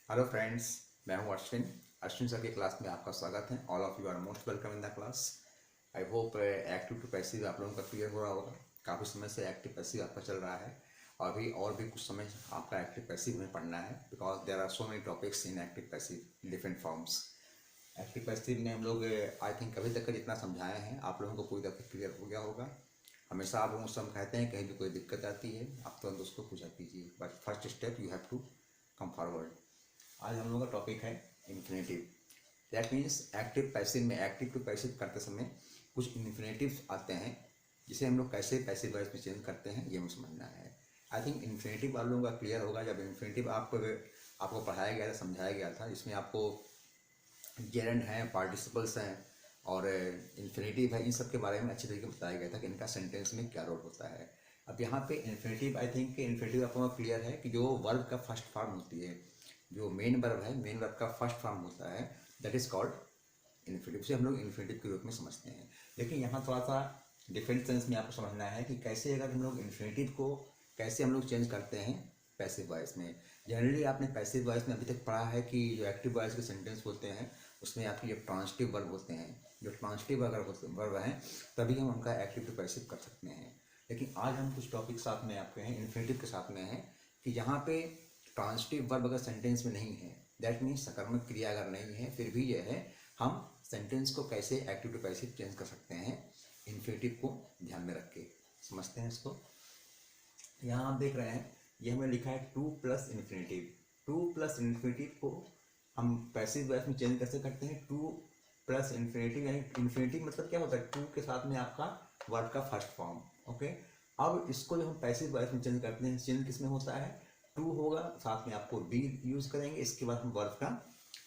Hello friends, मैं हूं Ashwin sir की क्लास में आपका स्वागत है। All of you are most welcome in the class. I hope active to passive आप लोगों का क्लियर हो रहा होगा। काफ़ी समय से एक्टिव पैसिव आपका चल रहा है, अभी और भी कुछ समय आपका एक्टिव पैसिव में पढ़ना है, because there are so many topics in active passive different forms. Active passive में हम लोग आई थिंक अभी तक जितना समझाए हैं आप लोगों को पूरी तरह क्लियर हो गया होगा। हमेशा आप लोगों से हम कहते हैं कहीं भी कोई दिक्कत आती है आप तुरंत उसको पूछा कीजिए, but first step you have to come forward. आज हम लोगों का टॉपिक है infinitive. That means active passive में एक्टिव टू पैसिव करते समय कुछ इन्फिनेटिव आते हैं, जिसे हम लोग कैसे पैसिव वॉइस में चेंज करते हैं ये हमें समझना है। आई थिंक इन्फिनेटिव आप लोगों का क्लियर होगा जब इन्फिनेटिव आपको पढ़ाया गया था, समझाया गया था, जिसमें आपको जेरेंड हैं, पार्टिसिपल्स हैं और इन्फिनेटिव है, इन सब के बारे में अच्छी तरीके से बताया गया था कि इनका सेंटेंस में क्या रोल होता है। अब यहाँ पे इन्फिनेटिव आई थिंक इन्फिनेटिव आपको क्लियर है कि जो वर्ब का फर्स्ट फॉर्म होती है, जो मेन वर्ब है, मेन वर्ब का फर्स्ट फॉर्म होता है, दैट इज कॉल्ड इन्फिनेटिव। से हम लोग इन्फिनेटिव के रूप में समझते हैं। लेकिन यहाँ थोड़ा सा डिफरेंट सेंस में आपको समझना है कि कैसे अगर हम लोग इन्फिनेटिव को कैसे हम लोग चेंज करते हैं पैसिव वॉइस में। जनरली आपने पैसिव वॉइस में अभी तक पढ़ा है कि जो एक्टिव वॉइस के सेंटेंस होते हैं उसमें आपके जो ट्रांसिटिव वर्ब होते हैं, जो ट्रांसिटिव अगर वर्ब हैं तभी हम उनका एक्टिव टू पैसिव कर सकते हैं। लेकिन आज हम कुछ टॉपिक साथ में आपके हैं इन्फिनेटिव के साथ में हैं कि जहाँ पे ट्रांसिटिव वर्ब अगर सेंटेंस में नहीं है, दैट मीन्स सकर्मक क्रिया अगर नहीं है, फिर भी यह है हम सेंटेंस को कैसे एक्टिव टू पैसिव चेंज कर सकते हैं इन्फिनेटिव को ध्यान में रख के। समझते हैं इसको। यहाँ आप देख रहे हैं ये हमें लिखा है two plus infinitive. Two plus infinitive को हम पैसिव वॉइस में चेंज कैसे करते हैं? टू प्लस इन्फिनेटिव, यानी इन्फिनेटिव मतलब क्या होता है? टू के साथ में आपका वर्ब का फर्स्ट फॉर्म। ओके, अब इसको जो हम पैसिव वॉइस में चेंज करते हैं, चेंज किस में होता है? टू होगा, साथ में आपको बी यूज़ करेंगे, इसके बाद हम वर्ब का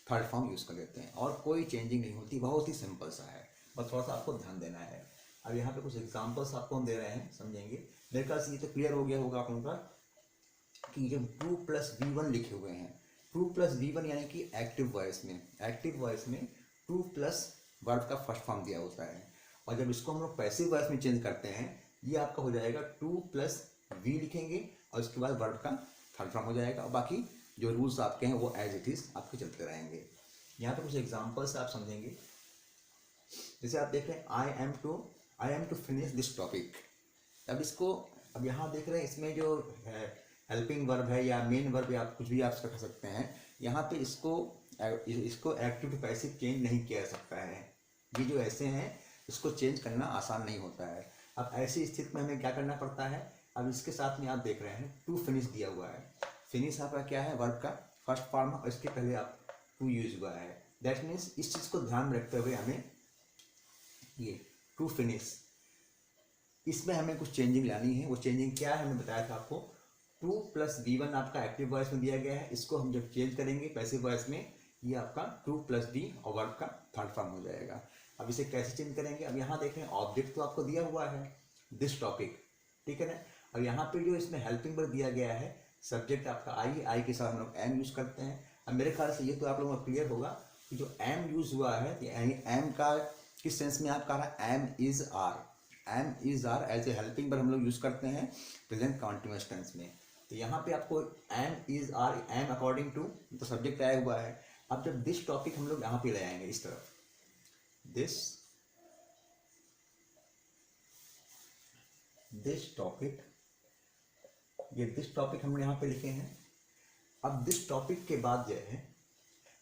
थर्ड फॉर्म यूज़ कर लेते हैं और कोई चेंजिंग नहीं होती, बहुत ही सिंपल सा है, बस थोड़ा सा आपको ध्यान देना है। अब यहाँ पे कुछ एग्जांपल्स आपको हम दे रहे हैं, समझेंगे। मेरे ख्याल से ये तो क्लियर हो गया होगा आप लोगों का कि जब टू प्लस वी वन लिखे हुए हैं, टू प्लस वी वन यानी कि एक्टिव वॉइस में, एक्टिव वॉइस में टू प्लस वर्ब का फर्स्ट फॉर्म दिया होता है, और जब इसको हम लोग पैसिव वॉइस में चेंज करते हैं ये आपका हो जाएगा टू प्लस वी लिखेंगे और उसके बाद वर्ब का थर्ड फॉर्म हो जाएगा, और बाकी जो रूल्स आपके हैं वो एज इट इज़ आपके चलते रहेंगे। यहाँ पे कुछ एग्जाम्पल्स आप समझेंगे। जैसे आप देख रहे हैं I am to finish this topic. अब इसको, अब यहाँ देख रहे हैं इसमें जो हेल्पिंग वर्ब है या मेन वर्ब या कुछ भी आप रख सकते हैं, यहाँ पे इसको एक्टिव टू पैसिव चेंज नहीं किया जा सकता है। ये जो ऐसे हैं इसको चेंज करना आसान नहीं होता है। अब ऐसी स्थिति में हमें क्या करना पड़ता है? अब इसके साथ में आप देख रहे हैं टू फिनिश दिया हुआ है, फिनिश आपका क्या है? वर्ब का फर्स्ट फॉर्म, और इसके पहले आप टू यूज हुआ है। दैट मीन्स इस चीज़ को ध्यान में रखते हुए हमें ये टू फिनिश, इसमें हमें कुछ चेंजिंग लानी है। वो चेंजिंग क्या है हमें बताया था आपको। टू प्लस वी वन आपका एक्टिव वॉइस में दिया गया है, इसको हम जब चेंज करेंगे पैसिव वॉइस में ये आपका टू प्लस डी और वर्ब का थर्ड फॉर्म हो जाएगा। अब इसे कैसे चेंज करेंगे? अब यहाँ देख रहे हैं ऑब्जेक्ट तो आपको दिया हुआ है दिस टॉपिक, ठीक है ना। अब यहाँ पे जो इसमें हेल्पिंग वर्ब दिया गया है, सब्जेक्ट आपका आई के साथ हम लोग एम यूज करते हैं। अब मेरे ख्याल से ये तो आप लोगों को क्लियर होगा कि जो एम यूज हुआ है, एम का किस सेंस में आप कह रहा है? Am is are, am is are as a helping verb हम लोग यूज करते हैं प्रेजेंट कॉन्टिन्यूअस टेंस में। तो यहाँ पे आपको am is are, am according to तो सब्जेक्ट आया हुआ है। अब जब दिस टॉपिक हम लोग यहाँ पे ले आएंगे इस तरफ, दिस टॉपिक, ये दिस टॉपिक हम यहाँ पे लिखे हैं। अब दिस टॉपिक के बाद जो है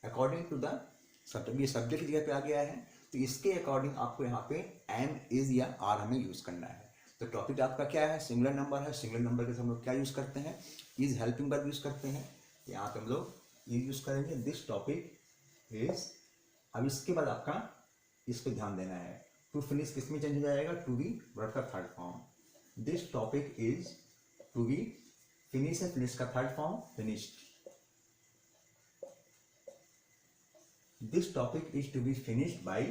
अकॉर्डिंग टू द सब्जेक्ट, ये सब्जेक्ट जगह पे आ गया है, तो इसके अकॉर्डिंग आपको यहाँ पे एम इज या आर हमें यूज करना है। तो टॉपिक आपका क्या है? सिंगुलर नंबर है, सिंगुलर नंबर के साथ हम लोग क्या यूज करते हैं? इज हेल्पिंग वर्ब यूज करते हैं। यहाँ पे हम लोग ये यूज करेंगे दिस टॉपिक इज। अब इसके बाद आपका इस पर ध्यान देना है, टू फिनिश किस में चेंज हो जाएगा? टू बी वर्ब का third form. This topic is to be, finish है, फिनिश का third form finished. This topic is to be finished by,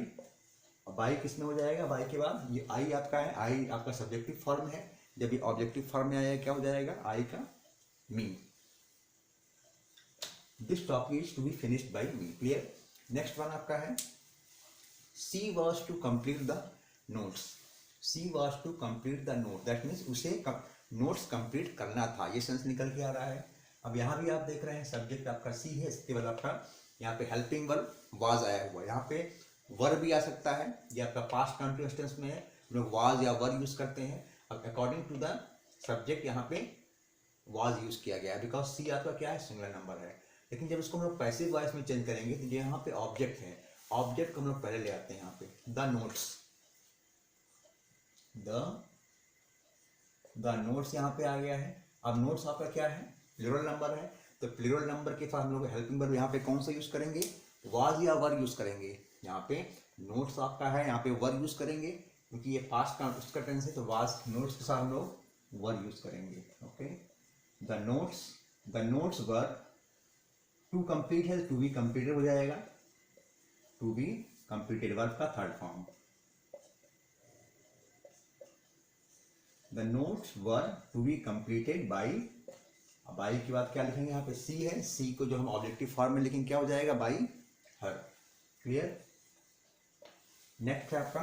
by किस में हो जाएगा? बाई के बाद ये आई आपका है, आई आपका सब्जेक्टिव फॉर्म है, जब ये ऑब्जेक्टिव फॉर्म में आएगा क्या हो जाएगा? आई का me. This topic is to be finished by me. Clear? Next one आपका है she was to complete the notes. She was to complete the note, that means उसे नोट्स कंप्लीट करना था, ये सेंस निकल के आ रहा है। अब यहाँ भी आप देख रहे हैं सब्जेक्ट आपका सी है, इसके बाद आपका यहाँ पे हेल्पिंग वर्ब वाज आया हुआ है। यहाँ पे वर्ब भी आ सकता है, ये आपका पास्ट कंटिन्यूअस टेंस में है, हम लोग वाज या वर यूज करते हैं। अब अकॉर्डिंग टू द सब्जेक्ट यहाँ पे वाज यूज किया गया है, बिकॉज सी आपका क्या है, सिंगुलर नंबर है। लेकिन जब इसको हम लोग पैसिव वॉइस में चेंज करेंगे तो यहाँ पे ऑब्जेक्ट है, ऑब्जेक्ट को हम लोग पहले ले आते हैं यहाँ पे, द नोट्स, द नोट्स यहाँ पे आ गया है। अब नोट्स आपका क्या है, प्लूरल नंबर है, तो प्लूरल नंबर के साथ हम लोग हेल्पिंग वर्ब यहाँ पे कौन सा यूज करेंगे, वाज या वर यूज करेंगे। यहाँ पे नोट्स आपका है, यहाँ पे वर यूज करेंगे क्योंकि ये पास्ट का उसका टेंस है, तो वाज नोट्स के साथ हम लोग वर यूज करेंगे। Okay, the notes were, to complete है, टू बी कंप्लीटेड हो जाएगा, टू बी कंप्लीटेड वर्ब का third form. The notes were to be completed by, अब बाई के बाद क्या लिखेंगे, यहाँ पे सी है, सी को जो हम ऑब्जेक्टिव फॉर्म में लिखेंगे क्या हो जाएगा, बाई हर। क्लियर। नेक्स्ट है आपका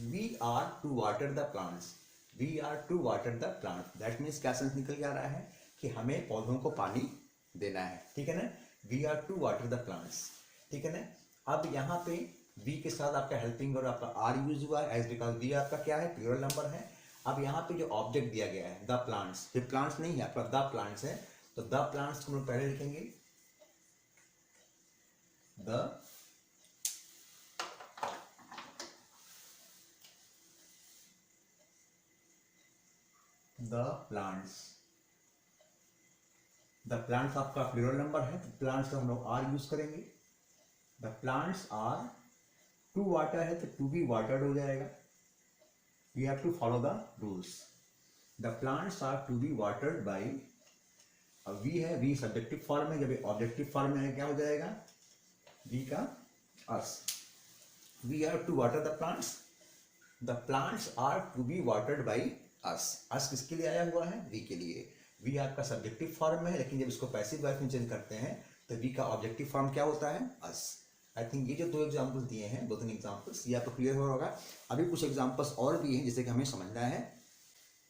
we are to water the plants, we are to water the plants, that means क्या सेंस निकल के आ रहा है कि हमें पौधों को पानी देना है, ठीक है ना, we are to water the plants, ठीक है ना। अब यहाँ पे वी के साथ आपका हेल्पिंग वर्ब आपका आर यूज हुआ है, एज बिकॉज वी आपका क्या है, प्लूरल नंबर है। अब यहाँ पे जो ऑब्जेक्ट दिया गया है द प्लांट्स, ये प्लांट्स नहीं है आपका, द प्लांट्स है, तो द प्लांट्स को हम लोग पहले लिखेंगे द प्लांट्स, द प्लांट्स आपका प्लूरल नंबर है, तो प्लांट्स का हम लोग आर यूज करेंगे। The plants are to water है, तो टू बी वाटर्ड हो जाएगा, you have to follow the rules. The plants are to be watered by, अब वी है, वी सब्जेक्टिव फॉर्म में, जब ऑब्जेक्टिव फॉर्म में है क्या हो जाएगा, वी का us, we are to water the plants, the plants are to be watered by us, us किसके लिए आया हुआ है, वी के लिए। वी आपका सब्जेक्टिव फॉर्म में है, लेकिन जब इसको पैसिव वॉइस में चेंज करते हैं तो वी का ऑब्जेक्टिव फॉर्म क्या होता है, अस। आई थिंक ये जो दो एग्जाम्पल्स दिए हैं, दो तीन एग्जाम्पल्स, ये आपको क्लियर हो होगा। अभी कुछ एग्जाम्पल्स और भी हैं जिसे कि हमें समझना है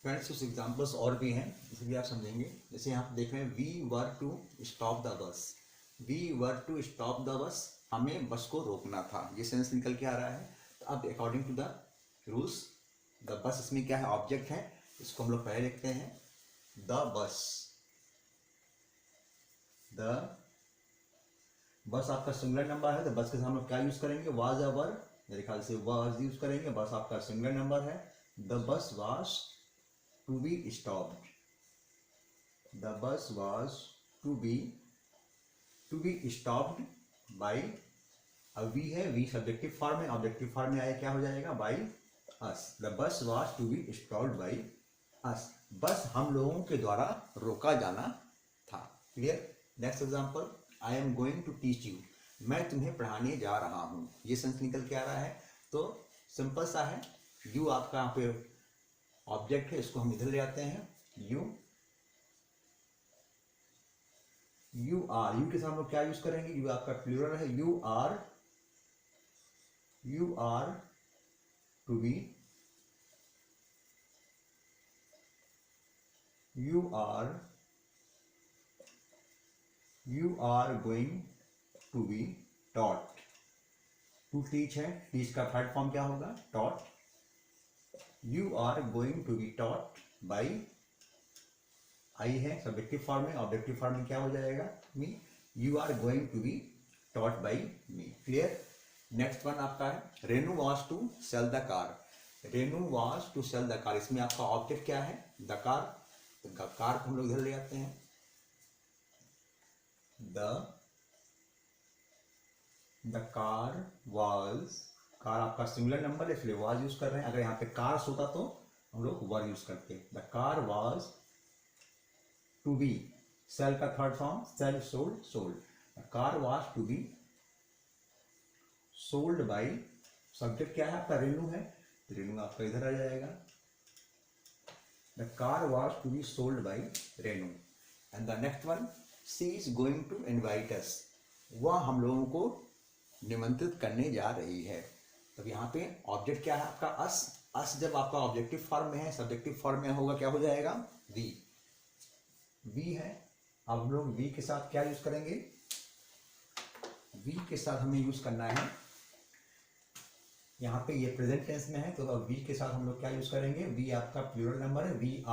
फ्रेंड्स, कुछ एग्जाम्पल्स और भी हैं जिसे भी आप समझेंगे। जैसे यहाँ पे देख रहे हैं we were to stop the bus, we were to stop the bus, हमें बस को रोकना था, ये सेंस निकल के आ रहा है। तो अब according to the rules, the bus इसमें क्या है, ऑब्जेक्ट है, इसको हम लोग पहले लिखते हैं द बस, द बस आपका सिंगुलर नंबर है, तो बस के साथ हम लोग क्या यूज करेंगे, वाज या वर, मेरे ख्याल से वाज यूज करेंगे, बस आपका सिंगुलर नंबर है। The bus was to be stopped, the bus was to be stopped by, अब वी है, वी सब्जेक्टिव फॉर्म में, ऑब्जेक्टिव फॉर्म में आया क्या हो जाएगा, by us, the bus was to be stopped by us, bus हम लोगों के द्वारा रोका जाना था। Clear. Next example, I am going to teach you, मैं तुम्हें पढ़ाने जा रहा हूँ, ये सेंस निकल के आ रहा है। तो सिंपल सा है, यू आपका यहाँ पे ऑब्जेक्ट है, इसको हम इधर ले आते हैं, यू आर, यू के साथ हम लोग क्या यूज करेंगे, यू आपका प्लूरल है, you are to be, you are going to be taught, to teach है, teach का थर्ड फॉर्म क्या होगा, taught, you are going to be taught by, I है सब्जेक्टिव फॉर्म में, ऑब्जेक्टिव फॉर्म में क्या हो जाएगा, me, you are going to be taught by me। Clear. Next one आपका है Renu was to sell the car, Renu was to sell the car, इसमें आपका ऑब्जेक्ट क्या है, द कार, तो कार को हम लोग इधर ले आते हैं, द कार वाज, कार आपका सिंगुलर नंबर है इसलिए वाज यूज कर रहे हैं, अगर यहाँ पे कार्स होता तो हम लोग वर यूज करते। The car was to be, sell का third form, sell sold, sold, the car was to be sold by, subject क्या है आपका, रेनू है, तो रेनू आपका इधर आ जाएगा, the car was to be sold by Renu. And the next one, she is going to invite us, वह हम लोगों को निमंत्रित करने जा रही है। तब यहाँ पे ऑब्जेक्ट क्या है आपका, अस, अस जब आपका ऑब्जेक्टिव फॉर्म में है, सब्जेक्टिव फॉर्म में होगा क्या हो जाएगा, वी, वी है, अब हम लोग वी के साथ क्या यूज करेंगे, वी के साथ हमें यूज करना है, यहाँ पे ये प्रेजेंट टेंस में है तो अब वी के साथ हम लोग क्या यूज करेंगे, वी आपका प्लूरल नंबर है, we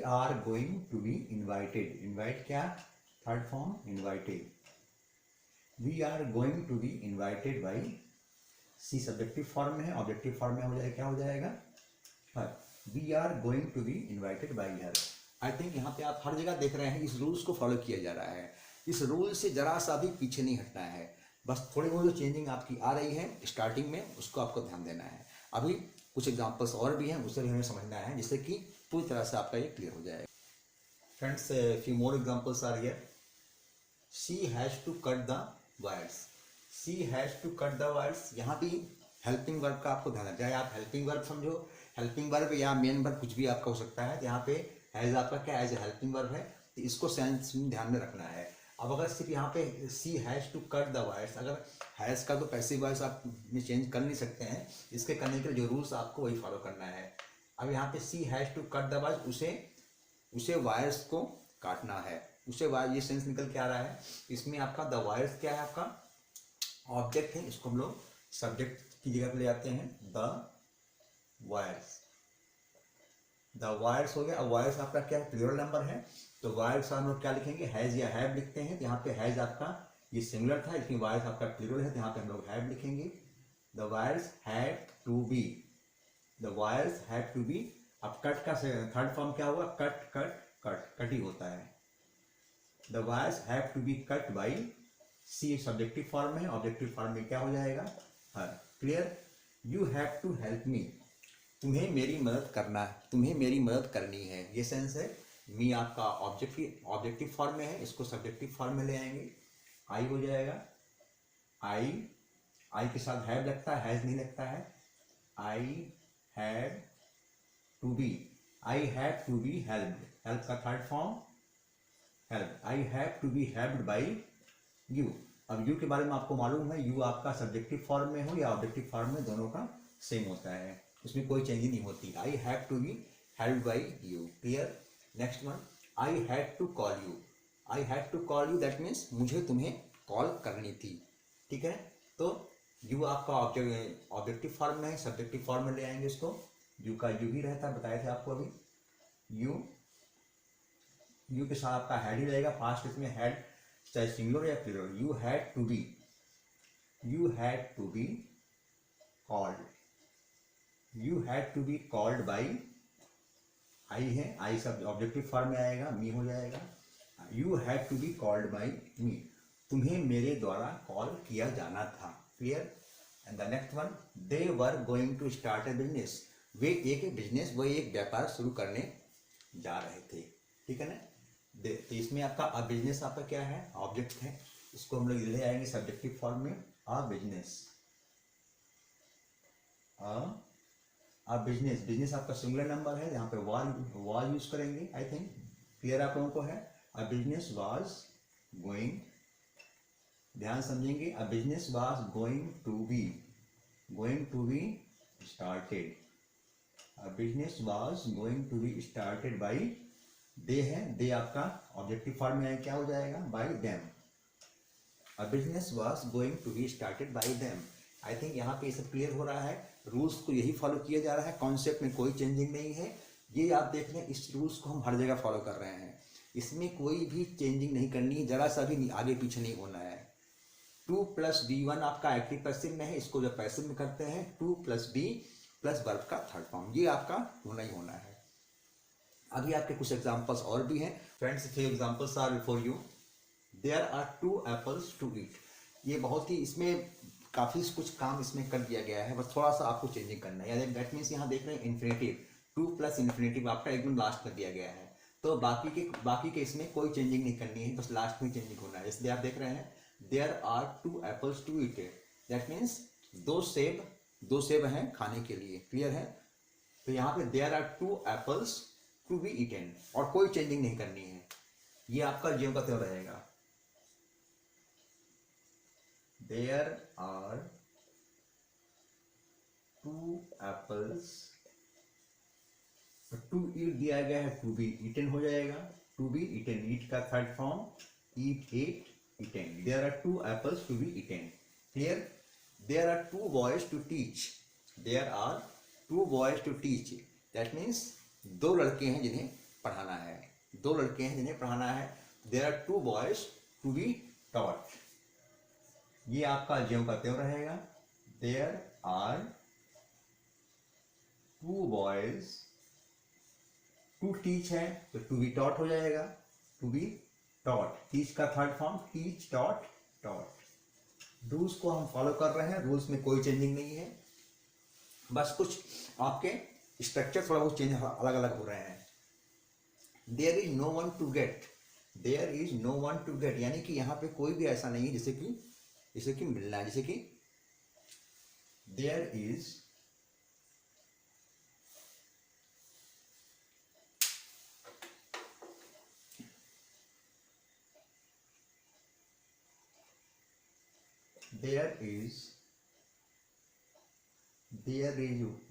are going to be invited, invite क्या, third form invited, we are going to be invited by, she subjective form में है, ऑब्जेक्टिव फॉर्म में हो जाएगा, क्या हो जाएगा, her, we are going to be invited by her. I think यहाँ पे आप हर जगह देख रहे हैं इस रूल्स को फॉलो किया जा रहा है, इस रूल से जरा सा भी पीछे नहीं हटना है, बस थोड़ी बहुत जो चेंजिंग आपकी आ रही है स्टार्टिंग में उसको आपको ध्यान देना है। अभी कुछ एग्जांपल्स और भी हैं उसे भी हमें समझना है जिससे कि पूरी तरह से आपका ये क्लियर हो जाएगा। Friends, few more examples are here. She has to cut the wires, she has to cut the wires, यहाँ भी हेल्पिंग वर्ब का आपको ध्यान रखना है, चाहे आप हेल्पिंग वर्ब समझो, हेल्पिंग वर्ब या मेन वर्ब कुछ भी आपका हो सकता है, यहाँ पे हैज आपका क्या एज ए हेल्पिंग वर्ब है, तो इसको सेंस में ध्यान में रखना है। अब अगर सिर्फ यहाँ पे she has to cut the wires, अगर हैज का तो पैसिव वॉइस आप चेंज कर नहीं सकते हैं, इसके करने के लिए जो रूल्स आपको वही फॉलो करना है। अब यहाँ पे she has to cut the wires, उसे वायर्स को काटना है, उसे वायर, ये सेंस निकल के आ रहा है। इसमें आपका द वायर्स क्या है, आपका ऑब्जेक्ट है, इसको हम लोग सब्जेक्ट की जगह पे ले आते हैं, द वायर्स, द वायर्स हो गया। अब वायर्स आपका क्या है, प्लूरल नंबर है, तो वायर्स हम लोग क्या लिखेंगे, हैज या हैव लिखते हैं, तो यहाँ पे हैज आपका ये सिंगुलर था, लेकिन वायर्स आपका प्लूरल है, तो यहाँ पे हम लोग हैव लिखेंगे। The wires had to be, the wires had to be. अब कट का थर्ड फॉर्म क्या होगा, कट कट कट, कट ही होता है। The wires have to be cut by, she subjective form में, ऑब्जेक्टिव फॉर्म में क्या हो जाएगा, her. Clear. You have to help me, तुम्हें मेरी मदद करना है, तुम्हें मेरी मदद करनी है, ये सेंस है। मी आपका ऑब्जेक्टिव फॉर्म में है, इसको सब्जेक्टिव फॉर्म में ले आएंगे, आई हो जाएगा, आई के साथ हैव लगता है, हैज नहीं लगता है। I had to be, I have to be helped, help का third form help, I have to be helped by you. अब यू के बारे में आपको मालूम है, यू आपका सब्जेक्टिव फॉर्म में हो या ऑब्जेक्टिव फॉर्म में, दोनों का सेम होता है, उसमें कोई चेंज नहीं होती। I have to be helped by you. Clear. Next one, I had to call you, I had to call you, that means मुझे तुम्हें कॉल करनी थी, ठीक है। तो यू आपका ऑब्जेक्टिव फॉर्म में है, सब्जेक्टिव फॉर्म में ले आएंगे इसको, यू का यू ही रहता है, बताए थे आपको अभी। यू के साथ आपका हैड ही रहेगा, फास्ट इसमें हैड चाहे सिंगुलर या plural. You had to be called, you had to be called by, I है, आई सब ऑब्जेक्टिव फॉर्म में आएगा, मी हो जाएगा। You had to be called by me, तुम्हें मेरे द्वारा कॉल किया जाना था। Clear. And the next one, they were going to start a business, वे एक व्यापार शुरू करने जा रहे थे, ठीक है ना। तो इसमें आपका अ बिजनेस आपका क्या है, ऑब्जेक्ट है, इसको हम लोग ले आएंगे सब्जेक्टिव फॉर्म में, a business, a business, business आपका सिंगुलर नंबर है, यहाँ पे वाज यूज करेंगे। आई थिंक क्लियर आप लोगों को है। अ बिजनेस वाज गोइंग, ध्यान समझेंगे, a business was going to be started, a business was going to be started by, they है, दे आपका ऑब्जेक्टिव फॉर्म में क्या हो जाएगा, by them. A business was going to be started by them. I think यहाँ पे सब clear हो रहा है, रूल्स को यही फॉलो किया जा रहा है, कॉन्सेप्ट में कोई चेंजिंग नहीं है। ये आप देख लें, इस रूल्स को हम हर जगह फॉलो कर रहे हैं, इसमें कोई भी चेंजिंग नहीं करनी है, जरा सा भी आगे पीछे नहीं होना है। 2 + B1 आपका एक्टिव पैसिव में है, इसको जब पैसिव में करते हैं 2 + B + वर्ब का थर्ड फॉर्म, ये आपका होना ही होना है। अभी आपके कुछ एग्जांपल्स और भी हैं friends, few examples are before you. There are 2 apples to eat, ये बहुत ही, इसमें काफ़ी कुछ काम इसमें कर दिया गया है, बस थोड़ा सा आपको चेंजिंग करना है। दैट मीन्स यहाँ देख रहे हैं इन्फिनेटिव, 2 + इन्फिनेटिव आपका एकदम लास्ट में दिया गया है, तो बाकी के इसमें कोई चेंजिंग नहीं करनी है, बस लास्ट में चेंजिंग होना है। इसलिए आप देख रहे हैं there are 2 apples to eat, that means दो सेब हैं खाने के लिए। क्लियर है। तो यहाँ पे there are 2 apples to be eaten, और कोई चेंजिंग नहीं करनी है, ये आपका ज्यों का त्यों रहेगा। There are 2 apples to eat दिया गया है, टू बी ईटन हो जाएगा, टू बी ईटन, ईट का third form eat, ate, eaten. There are two apples to be eaten. Clear? There are two boys to teach, there are two boys to teach, that means दो लड़के हैं जिन्हें पढ़ाना है, दो लड़के हैं जिन्हें पढ़ाना है। There are two boys to be taught, ये आपका ज्यों का त्यों रहेगा। There are two boys to teach है तो टू बी टॉट हो जाएगा, टू बी टॉट, टीच का third form teach, taught, taught. Rules को हम फॉलो कर रहे हैं, रूल्स में कोई चेंजिंग नहीं है, बस कुछ आपके स्ट्रक्चर थोड़ा बहुत चेंज अलग अलग हो रहे हैं। There is no one to get, there is no one to get, यानी कि यहाँ पे कोई भी ऐसा नहीं है जैसे कि मिलना है, जैसे कि there is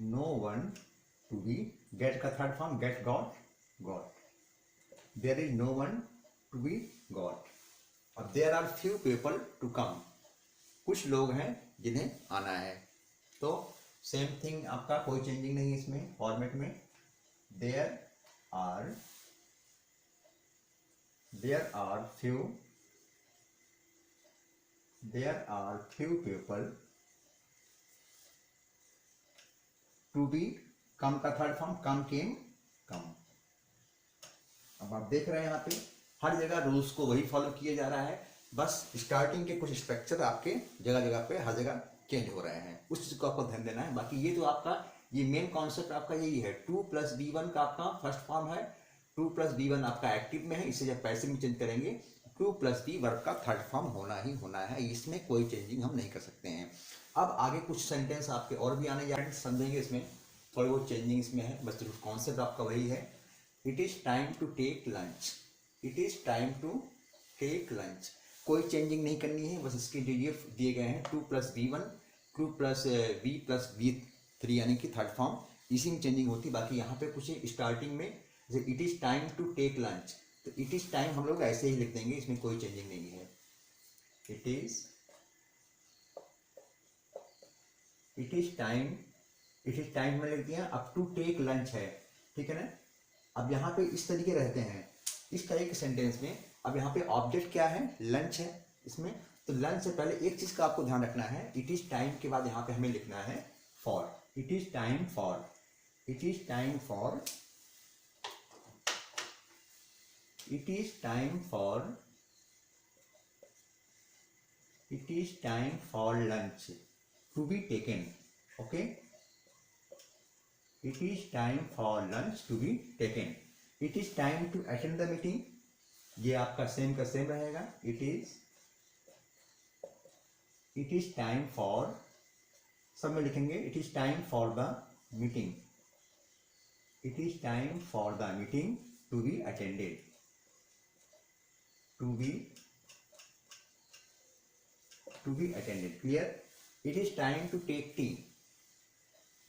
no one to be, get का third form get, got, got, there is no one to be got. अब there are few people to come, कुछ लोग हैं जिन्हें आना है, तो सेम थिंग आपका कोई चेंजिंग नहीं है इसमें फॉर्मेट में। There are few people to be, come का थर्ड फॉर्म कम, केम, कम। अब आप देख रहे हैं यहाँ पे हर जगह रूल्स को वही फॉलो किया जा रहा है, बस स्टार्टिंग के कुछ स्ट्रक्चर आपके जगह जगह पे हर जगह चेंज हो रहे हैं, उस चीज को आपको ध्यान देना है। बाकी ये तो आपका ये मेन कॉन्सेप्ट आपका यही है, 2+B1 का आपका फर्स्ट फॉर्म है, 2+B1 आपका एक्टिव में है, इसे जब पैसिव में चेंज करेंगे 2+B वर्ब का थर्ड फॉर्म होना ही होना है, इसमें कोई चेंजिंग हम नहीं कर सकते हैं। अब आगे कुछ सेंटेंस आपके और भी आने जा रहे हैं, समझेंगे, इसमें थोड़ी बहुत चेंजिंग इसमें है, बस कॉन्सेप्ट आपका वही है। It is time to take lunch, it is time to take lunch, कोई चेंजिंग नहीं करनी है, बस इसके डीडीएफ दिए गए हैं 2+B1, 2+B+B3 यानी कि थर्ड फॉर्म, इसी में चेंजिंग होती। बाकी यहाँ पे कुछ स्टार्टिंग में जैसे it is time to take lunch, तो इट इज टाइम हम लोग ऐसे ही लिख देंगे, इसमें कोई चेंजिंग नहीं है। इट इज टाइम में लिख दिया, अब टू टेक लंच है, ठीक है ना। अब यहाँ पे इस तरीके रहते हैं, इस तरह के सेंटेंस में, अब यहाँ पे ऑब्जेक्ट क्या है, लंच है इसमें, तो लंच से पहले एक चीज का आपको ध्यान रखना है, इट इज टाइम के बाद यहाँ पे हमें लिखना है for, it is time for, it is time for, it is time for lunch to be taken, okay, it is time for lunch to be taken, it is time to attend the meeting, ये आपका same का same रहेगा, it is time for, सब में लिखेंगे it is time for the meeting, it is time for the meeting to be attended, to be attended, clear। it is time to take tea,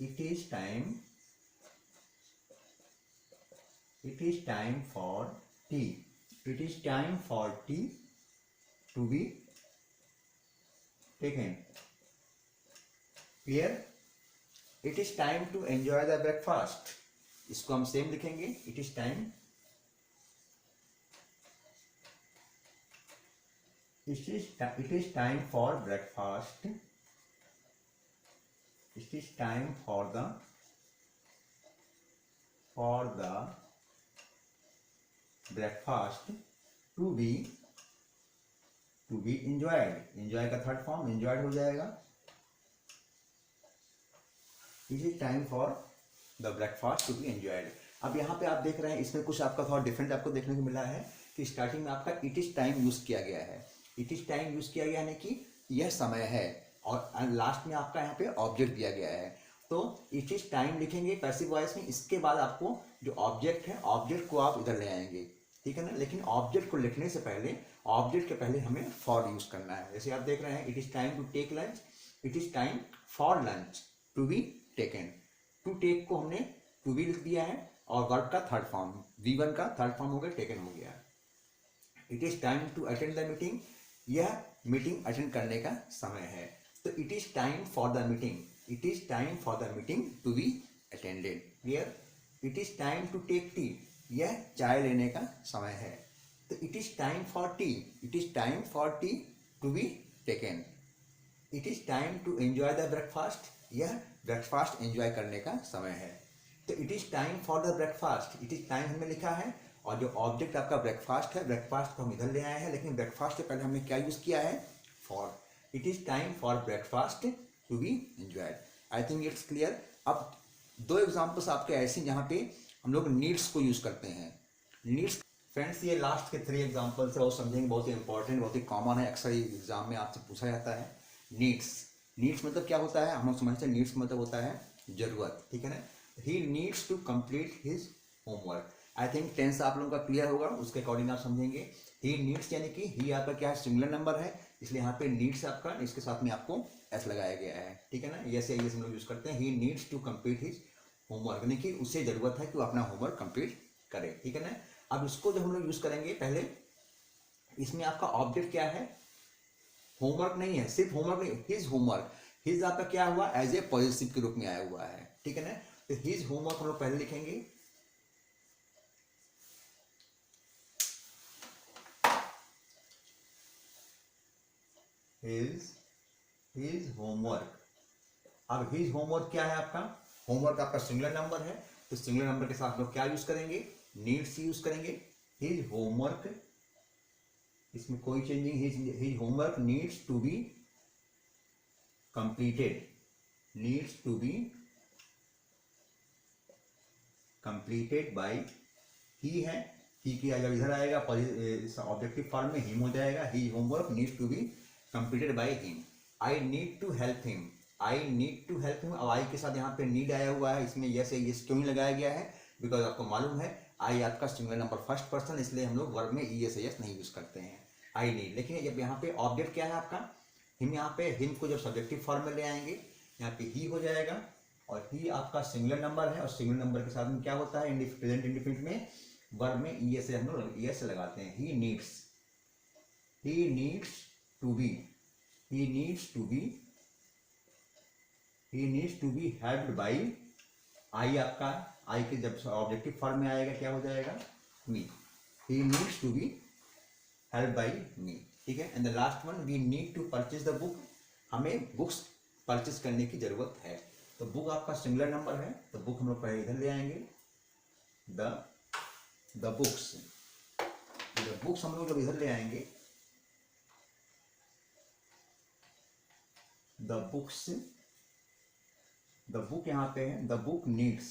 it is time for tea, it is time for tea to be taken, clear। it is time to enjoy the breakfast, इसको हम same लिखेंगे, it is time, it is time for breakfast, it is time for the breakfast to be enjoyed, enjoy का third form enjoyed हो जाएगा, it is time for the breakfast to be enjoyed। अब यहाँ पे आप देख रहे हैं इसमें कुछ आपका थोड़ा डिफरेंट आपको देखने को मिला है कि स्टार्टिंग में आपका इट इज टाइम यूज किया गया है, इट इज टाइम यूज किया गया यानी कि यह समय है, और लास्ट में आपका यहाँ पे ऑब्जेक्ट दिया गया है, तो इट इज टाइम लिखेंगे पैसिव वॉइस में, इसके बाद आपको जो ऑब्जेक्ट है, ऑब्जेक्ट को आप इधर ले आएंगे, ठीक है ना। लेकिन ऑब्जेक्ट को लिखने से पहले, ऑब्जेक्ट के पहले हमें फॉर यूज करना है। जैसे आप देख रहे हैं it is time to take lunch, it is time for lunch to be taken, to take को हमने टू बी लिख दिया है और वर्ब का थर्ड फॉर्म V1 का थर्ड फॉर्म हो गया टेकन हो गया। It is time to attend the meeting, यह मीटिंग अटेंड करने का समय है। तो it is time for the meeting, it is time for the meeting to be attended. Clear? It is time to take tea, यह चाय लेने का समय है। तो it is time for tea, it is time for tea to be taken. It is time to enjoy the breakfast, यह breakfast enjoy करने का समय है। तो it is time for the breakfast, it is time हमने लिखा है और जो ऑब्जेक्ट आपका ब्रेकफास्ट है, ब्रेकफास्ट को हम इधर ले आए हैं, लेकिन ब्रेकफास्ट से पहले हमने क्या यूज किया है? For. It is time for breakfast to be enjoyed. I think it's clear. अब दो एग्जाम्पल्स आपके ऐसे जहाँ पे हम लोग नीड्स को यूज करते हैं। नीड्स फ्रेंड्स, ये लास्ट के 3 एग्जाम्पल्स है और समझेंगे, बहुत ही इंपॉर्टेंट, बहुत ही कॉमन है, अक्सर एग्जाम में आपसे पूछा जाता है। नीड्स, नीड्स मतलब क्या होता है? हम लोग समझते हैं नीड्स मतलब होता है जरूरत, ठीक है ना। He needs to complete his homework. I think tense आप लोगों का क्लियर होगा, उसके अकॉर्डिंग आप समझेंगे। ही नीड्स यानी कि ही आपका क्या है? सिंगुलर नंबर है, इसलिए यहाँ पे नीड्स आपका, इसके साथ में आपको एस लगाया गया है, ठीक है ना। यस या यस हम लोग यूज करते हैं। He needs to complete his homework यानी कि उसे जरूरत है कि वो अपना होमवर्क कंप्लीट करे, ठीक है ना। अब इसको जब हम लोग यूज करेंगे, पहले इसमें आपका ऑब्जेक्ट क्या है? होमवर्क नहीं है, सिर्फ होमवर्क नहीं, हिज होमवर्क। हिज आपका क्या हुआ? एज ए पॉजिटिव के रूप में आया हुआ है, ठीक है ना। तो हिज होमवर्क हम लोग पहले लिखेंगे, हिज होमवर्क। अब हिज होमवर्क क्या है आपका? होमवर्क आपका सिंगुलर नंबर है, तो सिंगुलर नंबर के साथ लोग क्या यूज करेंगे? नीड्स यूज करेंगे। हिज होमवर्क, इसमें कोई चेंज नहीं। His homework needs to be completed, needs to be completed by he है। ही की जब इधर आएगा ऑब्जेक्टिव फॉर्म में हिम हो जाएगा। He homework needs to be completed by him. I need to help him, I need to help him. अब I के साथ यहाँ पे नीड आया हुआ है, इसमें यस यस क्यों नहीं लगाया गया है? बिकॉज आपको मालूम है आई आपका सिंगुलर नंबर फर्स्ट पर्सन, इसलिए हम लोग वर्ब में यस यस नहीं यूज करते हैं। आई नीड, लेकिन जब यहाँ पे ऑब्जेक्ट क्या है आपका? हिम। यहाँ पे हिम को जब सब्जेक्टिव फॉर्म में ले आएंगे, यहाँ पे ही हो जाएगा और ही आपका सिंगुलर नंबर है और सिंगुलर नंबर के साथ में क्या होता है? प्रेजेंट इंडिफिनिट में वर्ब में ई से हम लोग ई से लगाते हैं। He needs, he needs to be, he needs to be, he needs to be helped by I. आपका आई के जब ऑब्जेक्टिव फॉर्म में आएगा क्या हो जाएगा? Me. He needs to be help by me, ठीक है। And the last one, we need to purchase the book, हमें बुक्स परचेज करने की जरूरत है। तो बुक आपका सिंगुलर नंबर है, तो बुक हम लोग पहले इधर ले आएंगे, द बुक्स। द बुक्स हम लोग जब इधर ले आएंगे, द बुक्स, द बुक यहाँ पे है, the book needs,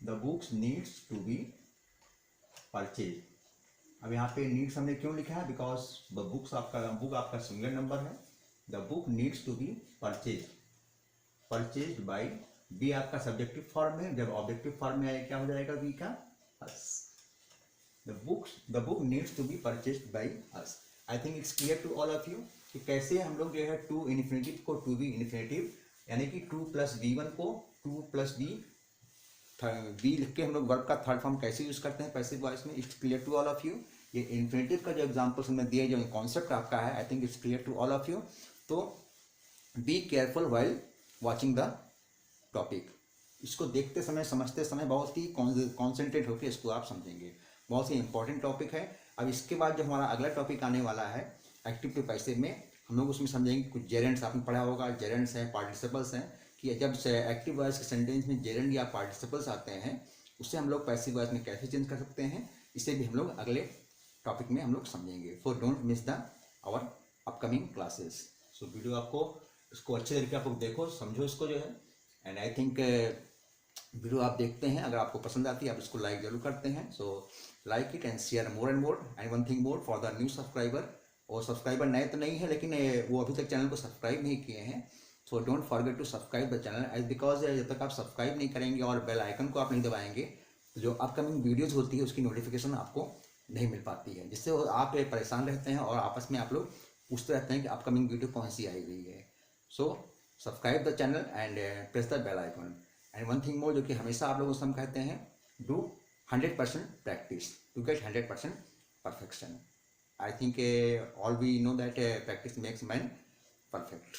the books needs to be purchase. अब यहाँ पे नीड्स हमने क्यों लिखा है? बिकॉज द बुक्स आपका, बुक आपका सिंगुलर नंबर है। The book needs to be purchase, purchase by. Be आपका सब्जेक्टिव फॉर्म है, जब ऑब्जेक्टिव फॉर्म में आए क्या हो जाएगा? बी का us. The book needs to be purchased by us. I think it's clear to all of you कि कैसे हम लोग जो है टू इन्फिनेटिव को टू बी इन्फिनेटिव यानी कि 2 + V1 को 2 + बी लिख के हम लोग वर्ब का थर्ड फॉर्म कैसे यूज करते हैं पैसिव वॉइस में। It's clear to all of you. ये इन्फिनेटिव का जो एग्जांपल्स हमने दिए, जो कॉन्सेप्ट आपका है, I think it's clear to all of you. तो be careful while watching the topic, इसको देखते समय, समझते समय बहुत ही कॉन्सेंट्रेट होकर इसको आप समझेंगे, बहुत ही इंपॉर्टेंट टॉपिक है। अब इसके बाद जो हमारा अगला टॉपिक आने वाला है एक्टिव टू पैसिव में, हम लोग उसमें समझेंगे कुछ जेरेंट्स, आपने पढ़ा होगा जेरेंट्स हैं, पार्टिसिपल्स हैं, कि जब एक्टिव वॉइस के सेंटेंस में जेरेंट या पार्टिसिपल्स आते हैं उससे हम लोग पैसिव वॉइस में कैसे चेंज कर सकते हैं, इसे भी हम लोग अगले टॉपिक में हम लोग समझेंगे। So don't miss the our upcoming classes. So video आपको इसको अच्छे तरीके आप लोग देखो, समझो इसको जो है। एंड आई थिंक वीडियो आप देखते हैं, अगर आपको पसंद आती है आप इसको लाइक जरूर करते हैं। So like it and share more and more. And one thing more for the new subscriber, और सब्सक्राइबर नए तो नहीं है लेकिन वो अभी तक चैनल को सब्सक्राइब नहीं किए हैं, so don't forget to subscribe the channel as, because जब तक आप सब्सक्राइब नहीं करेंगे और बेल आइकन को आप नहीं दबाएंगे तो जो अपकमिंग वीडियोज़ होती है उसकी नोटिफिकेशन आपको नहीं मिल पाती है, जिससे आप परेशान रहते हैं और आपस में आप लोग पूछते रहते हैं कि अपकमिंग वीडियो कौन सी आई हुई है। So subscribe the channel and press the bell icon and one thing more, जो कि हमेशा आप लोगों से हम कहते हैं, do 100% practice to get 100% perfection. I think all we know that practice makes man perfect.